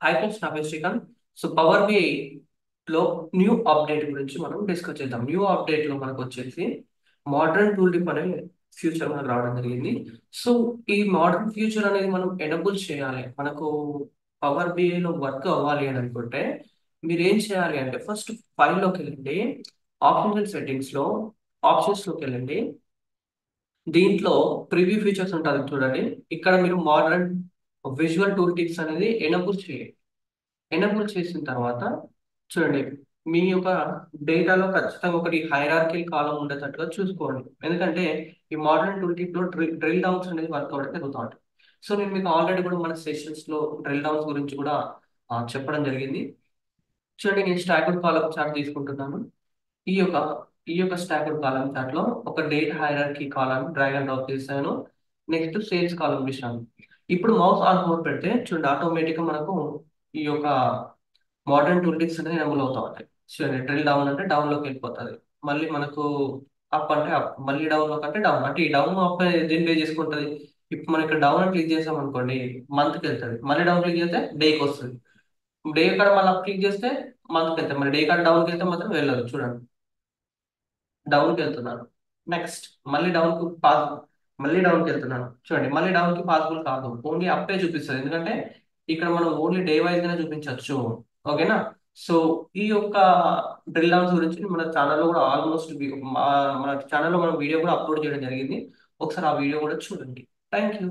Hi friends, నా పేరు Srikanth. So power BI లో న్యూ అప్డేట్ గురించి మనం డిస్కస్ చేద్దాం. న్యూ అప్డేట్ లో మనకు వచ్చేసి మోడర్న్ టూల్ టిప్ అనే ఫ్యూచర్ మనకు రావడం జరిగింది. సో ఈ మోడర్న్ ఫ్యూచర్ అనేది మనం ఎనబుల్ చేయాలి. మనకు పవర్ బిఐ లో వర్క్ అవ్వాలి అని అనుకుంటే మీరు ఏం చేయాలి అంటే ఫస్ట్ ఫైల్లోకి వెళ్ళండి. ఆప్షనల్ సెట్టింగ్స్ లో ఆప్షన్స్ లోకి వెళ్ళండి. దీంట్లో ప్రివ్యూ ఫీచర్స్ ఉంటుంది చూడండి. ఇక్కడ మీరు మోడర్న్ విజువల్ టూల్ టిప్స్ అనేది ఎనబుల్ చేయండి. ఎనేబుల్ చేసిన తర్వాత చూడండి, మీ యొక్క డేటాలో ఖచ్చితంగా ఒకటి హైరార్కిల్ కాలం ఉండేటట్టుగా చూసుకోండి. ఎందుకంటే ఈ మోడర్న్ టూల్ టిప్ లో డ్రిల్ డౌన్స్ అనేది వర్క్ అవ్వడం జరుగుతూ ఉంటుంది. సో నేను మీకు ఆల్రెడీ కూడా మన సెషన్స్ లో డ్రిల్ డౌన్స్ గురించి కూడా చెప్పడం జరిగింది. చూడండి, నేను స్టాక్డ్ కాలం చార్ట్ తీసుకుంటున్నాను. ఈ యొక్క ఈ యొక్క స్టాక్డ్ కాలం చార్ట్ లో ఒక date hierarchy column drag and drop చేశాను. నెక్స్ట్ సేల్స్ కాలం చేశాను. ఇప్పుడు మౌస్ ఆన్ మోడ్ పెడితే చూడండి, ఆటోమేటిక్ గా మనకు ఈ యొక్క మోడర్న్ టూల్ టిప్స్ అనేది ఎనబుల్ అవుతా ఉంటాయి. చూడండి, డ్రిల్ డౌన్ అంటే డౌన్ లోకి వెళ్ళిపోతుంది. మళ్ళీ మనకు అప్ అంటే అప్, మళ్ళీ డౌన్ లోకి అంటే డౌన్. అంటే ఈ డౌన్ అప్ దేని పే చేసుకుంటుంది. ఇప్పుడు మనం ఇక్కడ డౌన్ అని క్లిక్ చేసాం అనుకోండి, మంత్కి వెళ్తుంది. మళ్ళీ డౌన్ క్లిక్ చేస్తే డేకి వస్తుంది. డే కాడ మళ్ళీ అప్ క్లిక్ చేస్తే మంత్కి వెళ్తాయి. మరి డే కాడ డౌన్కి వెళ్తే మాత్రం వెళ్ళదు. చూడండి, డౌన్కి వెళ్తున్నాను. నెక్స్ట్ మళ్ళీ డౌన్ కు పాస్ మళ్ళీ డౌన్కి వెళ్తున్నాను. చూడండి, మళ్ళీ డౌన్ కి పాసిబుల్ కాదు, ఓన్లీ అప్పే చూపిస్తుంది. ఎందుకంటే ఇక్కడ మనం ఓన్లీ డే వైజ్ గానే చూపించవచ్చు. ఓకేనా? సో ఈ యొక్క డ్రిల్ డౌన్స్ గురించి మన ఛానల్లో కూడా ఆల్మోస్ట్ మన ఛానల్లో మనం వీడియో కూడా అప్లోడ్ చేయడం జరిగింది. ఒకసారి ఆ వీడియో కూడా చూడండి. Thank you.